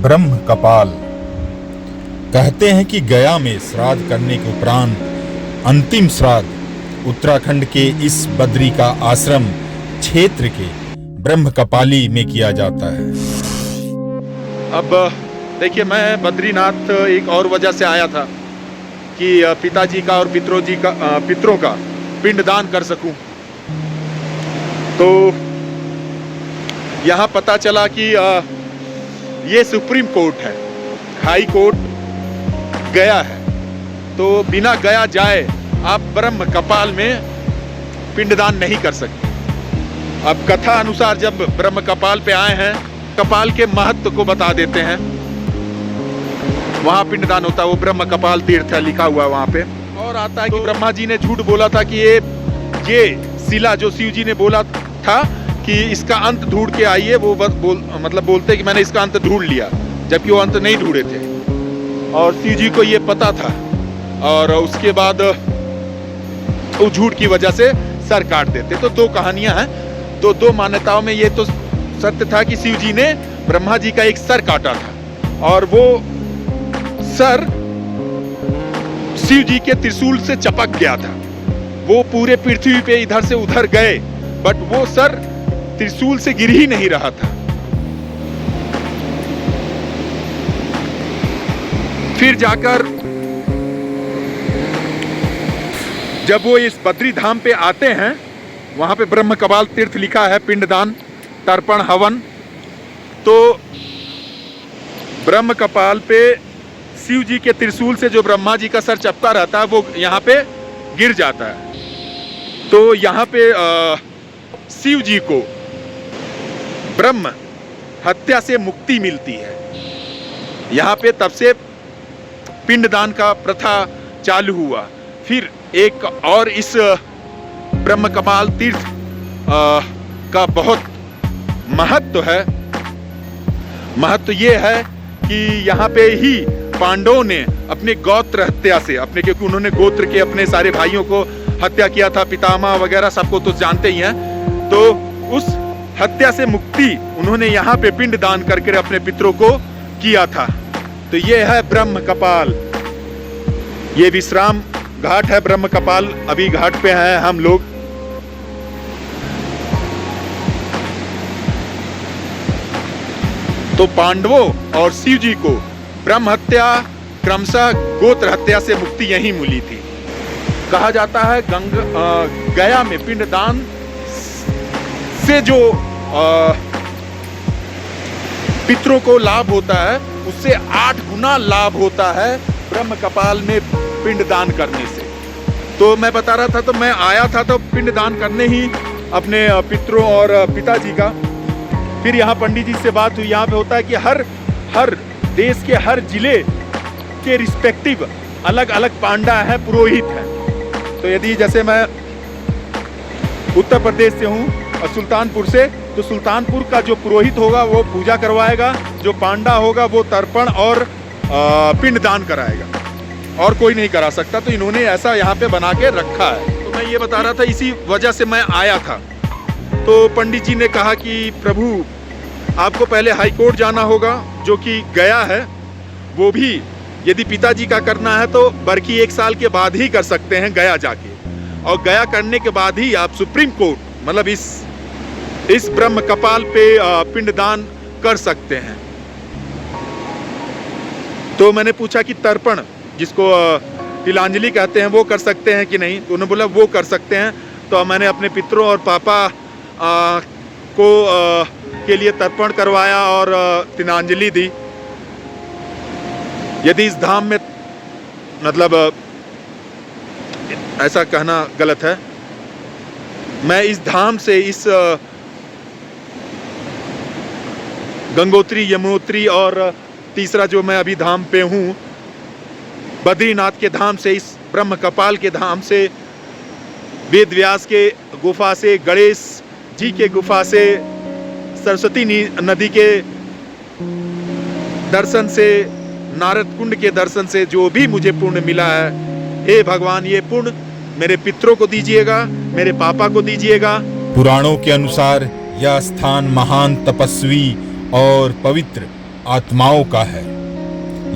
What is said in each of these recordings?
ब्रह्म कपाल। कहते हैं कि गया में श्राद्ध करने के उपरांत अंतिम श्राद्ध उत्तराखंड के इस बद्री का आश्रम क्षेत्र के ब्रह्म कपाली में किया जाता है। अब देखिए, मैं बद्रीनाथ एक और वजह से आया था कि पिताजी का और पितरों का पिंडदान कर सकूं। तो यहाँ पता चला कि ये सुप्रीम कोर्ट है, हाई कोर्ट गया है, तो बिना गया जाए आप ब्रह्म कपाल में पिंडदान नहीं कर सकते। अब कथा अनुसार जब ब्रह्म कपाल पे आए हैं, कपाल के महत्व को बता देते हैं। वहां पिंडदान होता है, वो ब्रह्म कपाल तीर्थ है लिखा हुआ है वहां पे। और आता है कि ब्रह्मा जी ने झूठ बोला था कि ये शिला जो शिव जी ने बोला था कि इसका अंत ढूंढ के आइए, वो बोलते कि मैंने इसका अंत ढूंढ लिया, जबकि वो अंत नहीं ढूंढे थे और शिव जी को ये पता था। और उसके बाद वो झूठ की वजह से सर काट देते। तो दो कहानियां हैं, तो दो मान्यताओं में ये तो सत्य था कि शिव जी ने ब्रह्मा जी का एक सर काटा था और वो सर शिव जी के त्रिशूल से चपक गया था। वो पूरे पृथ्वी पे इधर से उधर गए, बट वो सर त्रिशूल से गिर ही नहीं रहा था। फिर जाकर जब वो इस बद्री धाम पे आते हैं, वहां पे ब्रह्म कपाल तीर्थ लिखा है, पिंडदान, तर्पण, हवन। तो ब्रह्म कपाल पे शिव जी के त्रिशूल से जो ब्रह्मा जी का सर चपका रहता है, वो यहाँ पे गिर जाता है। तो यहाँ पे शिव जी को ब्रह्म हत्या से मुक्ति मिलती है। यहाँ पे तब से पिंडदान का प्रथा चालू हुआ। फिर एक और इस ब्रह्म कपाल तीर्थ का बहुत महत्व है। महत्व ये है कि यहाँ पे ही पांडवों ने अपने गोत्र हत्या से, क्योंकि उन्होंने गोत्र के अपने सारे भाइयों को हत्या किया था, पितामह वगैरह सबको तो जानते ही हैं। तो उस हत्या से मुक्ति उन्होंने यहाँ पे पिंड दान करके अपने पितरों को किया था। तो ये है ब्रह्म कपाल। ये विश्राम घाट है ब्रह्म कपाल। अभी घाट पे हैं हम लोग। तो पांडवों और शिव जी को ब्रह्म हत्या क्रमशः गोत्र हत्या से मुक्ति यहीं मिली थी। कहा जाता है गया में पिंडदान से जो पितरों को लाभ होता है, उससे 8 गुना लाभ होता है ब्रह्म कपाल में पिंडदान करने से। तो मैं बता रहा था, तो मैं आया था तो पिंडदान करने ही अपने पितरों और पिताजी का। फिर यहाँ पंडित जी से बात हुई। यहाँ पे होता है कि हर देश के हर जिले के रिस्पेक्टिव अलग अलग पांडा है, पुरोहित है। तो यदि जैसे मैं उत्तर प्रदेश से हूँ और सुल्तानपुर से, तो सुल्तानपुर का जो पुरोहित होगा वो पूजा करवाएगा, जो पांडा होगा वो तर्पण और पिंडदान कराएगा, और कोई नहीं करा सकता। तो इन्होंने ऐसा यहाँ पे बना के रखा है। तो मैं ये बता रहा था, इसी वजह से मैं आया था। तो पंडित जी ने कहा कि प्रभु, आपको पहले हाई कोर्ट जाना होगा, जो कि गया है। वो भी यदि पिताजी का करना है तो बरकी 1 साल के बाद ही कर सकते हैं गया जाके, और गया करने के बाद ही आप सुप्रीम कोर्ट, मतलब इस ब्रह्म कपाल पे पिंडदान कर सकते हैं। तो मैंने पूछा कि तर्पण, जिसको तिलांजलि कहते हैं, वो कर सकते हैं कि नहीं। तो उन्होंने बोला वो कर सकते हैं। तो मैंने अपने पितरों और पापा के लिए तर्पण करवाया और तिलांजलि दी। यदि इस धाम में, मतलब ऐसा कहना गलत है, मैं इस धाम से, इस गंगोत्री, यमुनोत्री और तीसरा जो मैं अभी धाम पे हूँ, बद्रीनाथ के धाम से, इस ब्रह्म कपाल के धाम से, वेद व्यास के गुफा से, गणेश जी के गुफा से, सरस्वती नदी के दर्शन से, नारद कुंड के दर्शन से जो भी मुझे पुण्य मिला है, हे भगवान, ये पुण्य मेरे पितरों को दीजिएगा, मेरे पापा को दीजिएगा। पुराणों के अनुसार यह स्थान महान तपस्वी और पवित्र आत्माओं का है।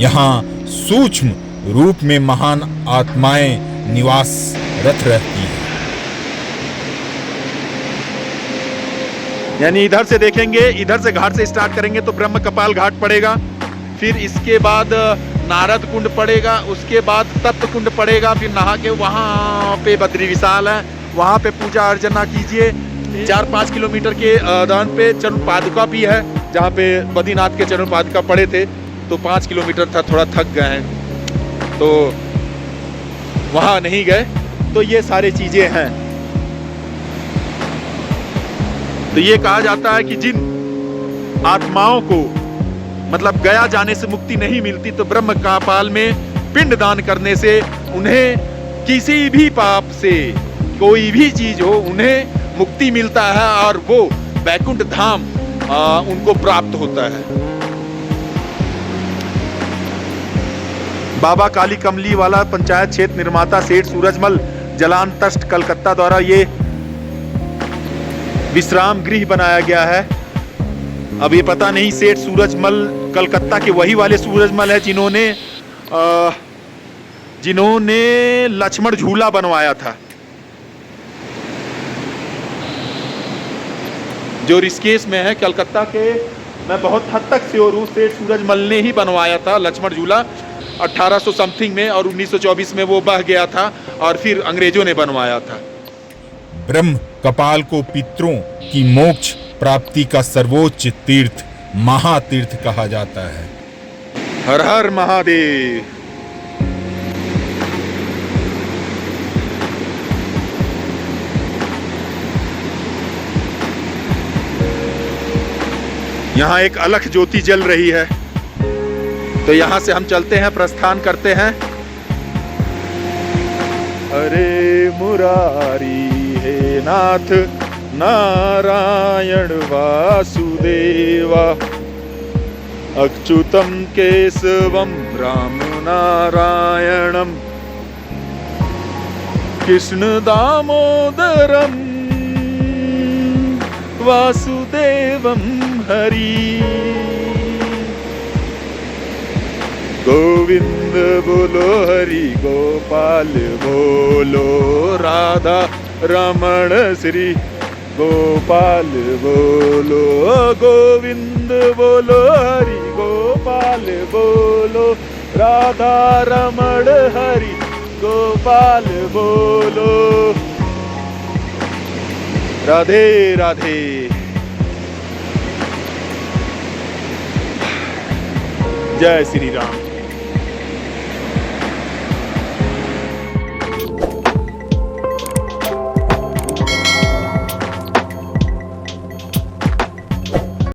यहाँ सूक्ष्म रूप में महान आत्माएं निवासरत रहती हैं। यानी इधर से देखेंगे, इधर से घाट से स्टार्ट करेंगे तो ब्रह्म कपाल घाट पड़ेगा, फिर इसके बाद नारद कुंड पड़ेगा, उसके बाद तप्त कुंड पड़ेगा, फिर नहा के वहाँ पे बद्री विशाल है, वहाँ पे पूजा अर्चना कीजिए। 4-5 किलोमीटर के दान पे चरण पादुका भी है, जहाँ पे बद्रीनाथ के चरण पादुका पड़े थे, तो 5 किलोमीटर था, थोड़ा थक गए हैं तो वहाँ नहीं गए। तो ये सारी चीजें हैं। तो ये कहा जाता है कि जिन आत्माओं को मतलब गया जाने से मुक्ति नहीं मिलती, तो ब्रह्म कपाल में पिंड दान करने से उन्हें किसी भी पाप से कोई भी चीज हो उन्हें मुक्ति मिलता है और वो वैकुंठ धाम उनको प्राप्त होता है। बाबा काली कमली वाला पंचायत क्षेत्र निर्माता सेठ सूरजमल जलान ट्रस्ट कलकत्ता द्वारा ये विश्राम गृह बनाया गया है। अब ये पता नहीं सेठ सूरजमल कलकत्ता के वही वाले सूरजमल है जिन्होंने लक्ष्मण झूला बनवाया था, जो ऋषिकेश में है कलकत्ता के। मैं बहुत हद तक श्योर हूँ सेठ सूरजमल ने ही बनवाया था लक्ष्मण झूला 1800 समथिंग में, और 1924 में वो बह गया था और फिर अंग्रेजों ने बनवाया था। ब्रह्म कपाल को पितरों की मोक्ष प्राप्ति का सर्वोच्च तीर्थ महातीर्थ कहा जाता है। हर हर महादेव। यहाँ एक अलख ज्योति जल रही है, तो यहाँ से हम चलते हैं, प्रस्थान करते हैं। हरे मुरारी हे नाथ नारायण वासुदेवा, अच्युतम केशवम राम नारायणम कृष्ण दामोदरम वासुदेवम हरि। गोविंद बोलो हरि गोपाल बोलो राधा रमण श्री गोपाल बोलो। गोविंद बोलो हरि गोपाल बोलो राधा रमण हरि गोपाल बोलो। राधे राधे। जय श्री राम।